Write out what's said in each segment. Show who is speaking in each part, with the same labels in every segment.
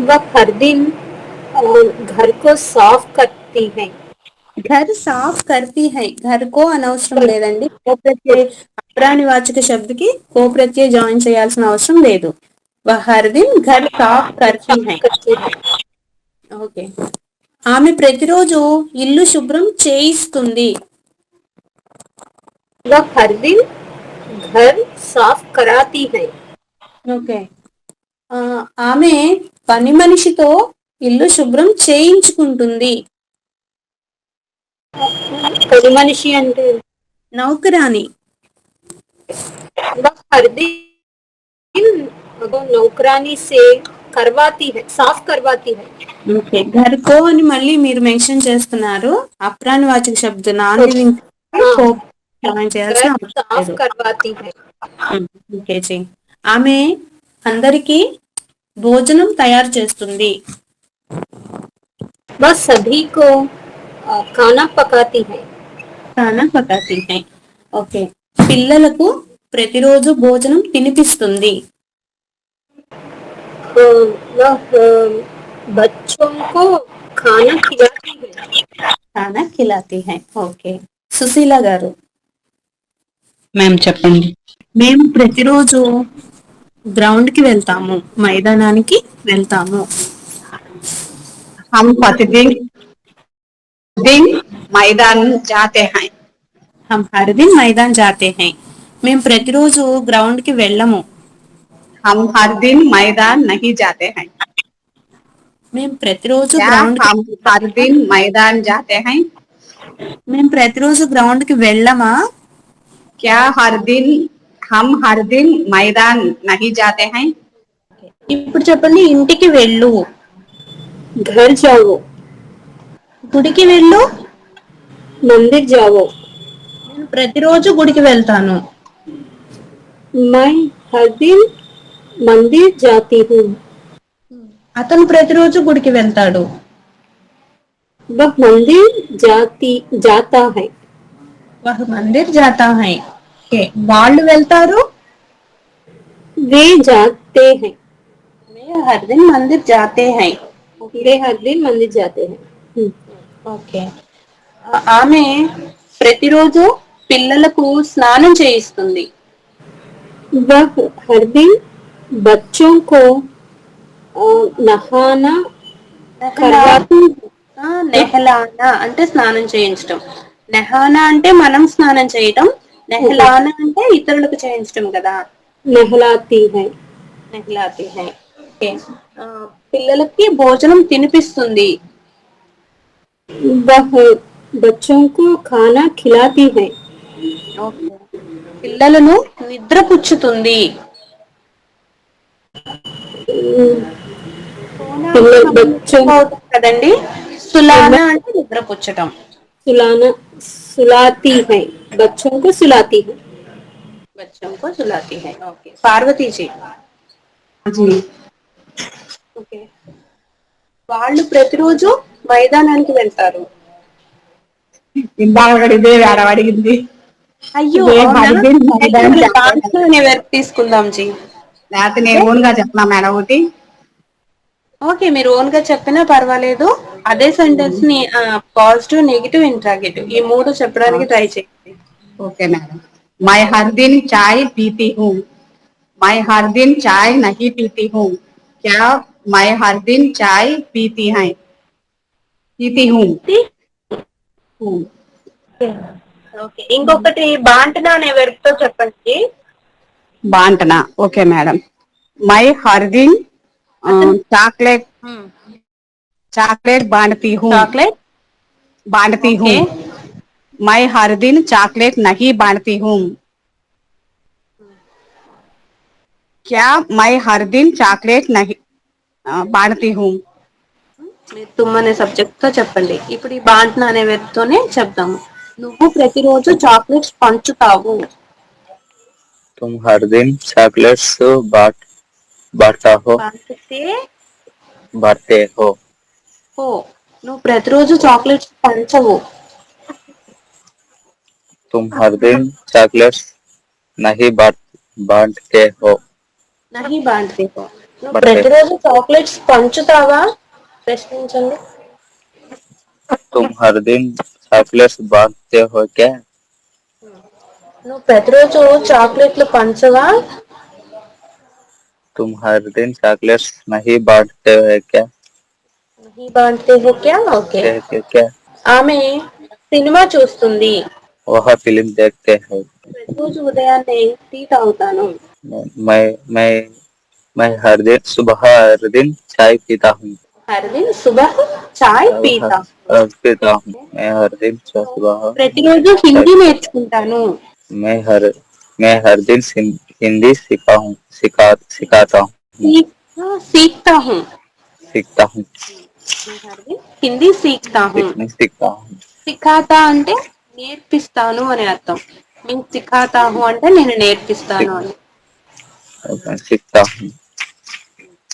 Speaker 1: वह हर दिन घर को साफ करती है.
Speaker 2: घर साफ करती है. घर को అనవసరం లేదండి. కో ప్రత్యయ అప్రానివాచక శబ్దకి కో ప్రత్యయ జాయిన్ చేయాల్సిన అవసరం లేదు. వహ్ హర్ దిన్ ఘర్ సాఫ్ కర్తీ
Speaker 1: साफ
Speaker 2: హై.
Speaker 1: करती है.
Speaker 2: ఓకే. ఆమె ప్రతిరోజు ఇల్లు శుభ్రం చేయిస్తుంది.
Speaker 1: वह हर दिन घर साफ कराती है.
Speaker 2: ఓకే. ఆమె పని మనిషితో ఇల్లు శుభ్రం చేయించుకుంటుంది.
Speaker 1: పని మనిషి అంటే
Speaker 2: నౌకరాని.
Speaker 1: वह हर दिन नौकरानी से करवाती है, साफ करवाती है.
Speaker 2: ఓకే. ఘర్ కో అని మళ్ళీ మీరు మెన్షన్ చేస్తున్నారు. అప్రానివాచక శబ్దం నాన్ లివింగ్
Speaker 1: हाँ,
Speaker 2: కో జాయిన్ చేయాల్సిన
Speaker 1: घर
Speaker 2: అవసరం
Speaker 1: साफ
Speaker 2: లేదు.
Speaker 1: करवाती है.
Speaker 2: ఓకే జీ. ఆమె అందరికీ భోజనం తయారు చేస్తుంది.
Speaker 1: वह सभी को खाना पकाती है.
Speaker 2: ఖానా పకాతీ హై. ఓకే. పిల్లలకు ప్రతిరోజు భోజనం తినిపిస్తుంది.
Speaker 1: वह बच्चों को खाना खिलाती है.
Speaker 2: ఖానా ఖిలాతీ హై. ఓకే. సుశీల గారు.
Speaker 3: మ్యామ్ చెప్పండి.
Speaker 2: మేము ప్రతిరోజు గ్రౌండ్ కి వెళ్తాము, మైదానానికి వెళ్తాము.
Speaker 3: हम प्रतिदिन दिन मैदान जाते हैं.
Speaker 2: హమ్ హర్ దిన్ మైదాన్ జాతే హై. మేము ప్రతిరోజు గ్రౌండ్ కి వెళ్ళము.
Speaker 3: हम हर दिन मैदान नहीं जाते हैं.
Speaker 2: మేము ప్రతిరోజు
Speaker 3: क्या
Speaker 2: గ్రౌండ్ కి
Speaker 3: हम हर दिन मैदान जाते हैं?
Speaker 2: మేము ప్రతిరోజు గ్రౌండ్ కి వెళ్ళమా?
Speaker 3: क्या हम हर दिन मैदान नहीं जाते हैं?
Speaker 2: ఇప్పుడు చెప్పండి. ఇంటికి వెళ్ళు.
Speaker 1: घर जाओ.
Speaker 2: గుడికి వెళ్ళు.
Speaker 1: मंदिर जाओ.
Speaker 2: నేను ప్రతిరోజు గుడికి వెళ్తాను.
Speaker 1: मैं हर दिन मंदिर जाती हूँ.
Speaker 2: అతను ప్రతిరోజు గుడికి వెళ్తాడు.
Speaker 1: वह मंदिर जाता है.
Speaker 2: వహ్ మందిర్ జాతా హై. ఓకే. వాళ్ళు వెళ్తారు.
Speaker 1: वे जाते हैं.
Speaker 2: మే హర్ దిన్ మందిర్ జాతే హై.
Speaker 1: वे हर दिन मंदिर जाते हैं.
Speaker 2: ఓకే. ఆమె ప్రతిరోజు పిల్లలకు స్నానం చేయిస్తుంది.
Speaker 1: वह हर दिन बच्चों को नहाना करवाती है.
Speaker 2: నెహలానా అంటే స్నానం చేయించడం. నెహానా అంటే మనం స్నానం చేయటం. నెహలానా అంటే ఇతరులకు చేయించడం కదా.
Speaker 1: नहलाती है.
Speaker 2: నెహ్లాతి హై. ఓకే. పిల్లలకి భోజనం తినిపిస్తుంది.
Speaker 1: वह बच्चों को खाना खिलाती है.
Speaker 2: ఓకే. పిల్లలను నిద్రపుచ్చుతుంది. సోనా అంటే మనం
Speaker 1: बच्चों
Speaker 2: నిద్రపోతాం కదండి. సులానా అంటే నిద్రపుచ్చటం.
Speaker 1: सुलाना सुलाती है. बच्चों को सुलाती है.
Speaker 2: बच्चों को सुलाती है. ఓకే. పార్వతీ జీ.
Speaker 3: जी.
Speaker 2: ఓకే. వాళ్ళు ప్రతిరోజు మైదానానికి వెళ్తారు.
Speaker 3: ఇందాక ఇదే మేడం అడిగింది.
Speaker 2: అయ్యో
Speaker 3: ఇదే
Speaker 2: అవునా?
Speaker 3: హర్ దిన్
Speaker 2: అయితే
Speaker 3: मैदान
Speaker 2: మనం
Speaker 3: जाते हैं.
Speaker 2: దాంట్లో అనే వెర్బ్ తీసుకుందాం జీ.
Speaker 3: లేకపోతే నేను ఓన్ గా చెప్పనా మేడం ఒకటి?
Speaker 2: ఓకే. మీరు ఓన్ గా చెప్పినా పర్వాలేదు. అదే సెంటెన్స్ ని పాజిటివ్, నెగిటివ్, ఇంట్రాగేటివ్ ఈ మూడు చెప్పడానికి ట్రై చేయండి.
Speaker 3: Okay madam. मैं हर दिन चाय पीती हूँ. मैं हर दिन चाय नहीं पीती हूँ. क्या मैं हर दिन चाय पीती है? पीती हूँ. हूँ.
Speaker 2: ఓకే. ఇంకొకటి బాంటనా అనే వెర్బ్ తో చెప్పండి.
Speaker 3: बांटना. Okay madam. मैं हर दिन चॉकलेट चॉकलेट बांटती हूँ.
Speaker 2: చాక్లెట్.
Speaker 3: बांटती हूँ.
Speaker 2: ఓకే.
Speaker 3: मैं हर दिन चॉकलेट नहीं बांटती हूँ. क्या मैं हर दिन चॉकलेट नहीं बांटती हूँ?
Speaker 2: మీరు తుమ్ అనే సబ్జెక్ట్ తో చెప్పండి. ఇప్పుడు ఈ బాంటనా అనే వెర్బ్ తోనే చెప్దాము. నువ్వు ప్రతిరోజు చాక్లెట్స్ పంచుతావు.
Speaker 4: तुम हर दिन चॉकलेट्स बांटता हो
Speaker 2: పంచితే
Speaker 4: बांटते हो.
Speaker 2: ఓ. నువ్వు ప్రతిరోజు చాక్లెట్స్ పంచవు.
Speaker 4: तुम हर दिन चॉकलेट्स नहीं बांटते हो.
Speaker 2: నహి బాంటతే హో.
Speaker 1: నువ్వు
Speaker 4: बढ़ते
Speaker 1: ప్రతిరోజు చాక్లెట్స్ పంచుతావా? ప్రశ్నించండి.
Speaker 4: तुम हर दिन चॉकलेट्स बांटते हो क्या?
Speaker 1: నువ్వు ప్రతిరోజు చాక్లెట్లు పంచవా?
Speaker 4: तुम हर दिन चॉकलेट्स नहीं बांटते हो क्या?
Speaker 1: नहीं बांटते हो क्या? ఓకే.
Speaker 4: क्या
Speaker 1: ఆమె సినిమా చూస్తుంది.
Speaker 4: वह फिल्म देखते हैं।
Speaker 1: ప్రతిరోజు ఉదయాన్నే టీ తాగుతాను.
Speaker 4: मैं मैं मैं हर दिन चाय पीता हूँ।
Speaker 1: హర్ దిన్ సుబహ్ చాయ్ పీతా.
Speaker 4: पीता हूँ। मैं हर दिन सुबह
Speaker 1: ప్రతిరోజు హిందీ నేర్చుకుంటాను.
Speaker 4: मैं हर मैं हर दिन हिंदी सिखाता हूँ।
Speaker 1: सीखता हूँ.
Speaker 4: सीखता हूँ।
Speaker 1: హిందీ सीखता हूँ.
Speaker 4: सीखता हूँ।
Speaker 1: సిఖాతా అంటే నేర్పిస్తాను అని అర్థం. నేను సిఖాతా హూ అంటే నేను నేర్పిస్తాను అని.
Speaker 4: सीखता हूँ।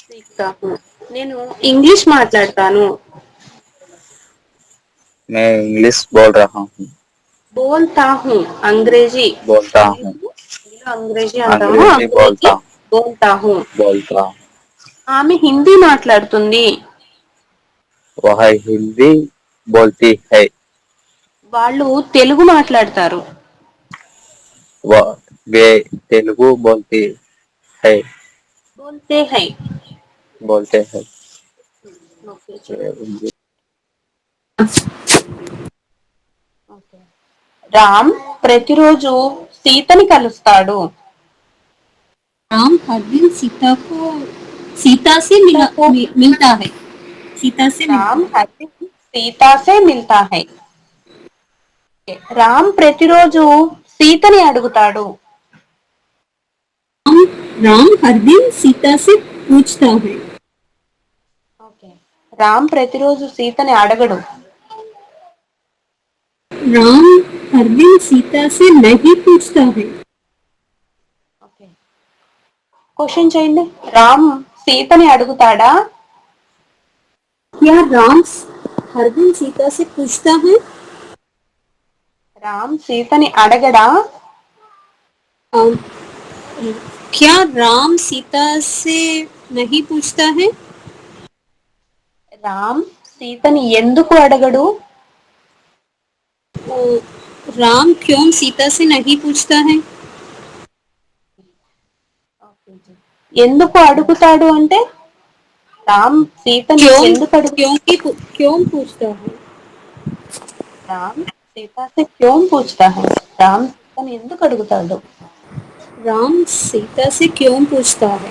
Speaker 1: सीखता हूँ. నేను ఇంగ్లీష్ మాట్లాడతాను.
Speaker 4: मैं इंग्लिश बोल रहा हूँ।
Speaker 1: बोलता हूँ अंग्रेजी.
Speaker 4: बोलता हूँ।
Speaker 1: अंग्रेजी అంటాము.
Speaker 4: अंग्रेजी बोलता हूँ।
Speaker 1: बोलता हूँ.
Speaker 4: बोलता हूँ।
Speaker 1: ఆమె హిందీ మాట్లాడుతుంది.
Speaker 4: वह हिंदी बोलती है।
Speaker 1: వాళ్ళు తెలుగు మాట్లాడతారు.
Speaker 4: वे तेलुगु बोलती है।
Speaker 1: बोलते हैं.
Speaker 4: बोलते हैं।
Speaker 1: రామ్ ప్రతిరోజు సీతని కలుస్తాడు.
Speaker 2: राम हर दिन सीता से मिलता है। सीता से
Speaker 1: రామ్ హర్ దిన్ సీతా సే మిల్తా హై. రామ్ ప్రతిరోజు సీతని అడుగుతాడు.
Speaker 2: राम हर दिन सीता से पूछता है।
Speaker 1: రామ్ ప్రతిరోజు సీతని అడగడు.
Speaker 2: राम हर दिन सीता से नहीं पूछता है।
Speaker 1: క్వశ్చన్ చేయండి. రామ్ సీతని అడుగుతాడా?
Speaker 2: क्या राम हर दिन सीता से पूछता है?
Speaker 1: రామ్ సీతని అడగడా?
Speaker 2: क्या राम सीता से नहीं पूछता है?
Speaker 1: రామ్ సీతని ఎందుకు అడగడు?
Speaker 2: राम क्यों सीता से नहीं पूछता है?
Speaker 1: ఎందుకు అడుగుతాడు అంటే రామ్ సీతని ఎందుకు
Speaker 2: क्यों पूछता है?
Speaker 1: రామ్ సీతా से क्यों पूछता है? రామ్ సీతని ఎందుకు అడుగుతాడు?
Speaker 2: राम सीता से क्यों पूछता है?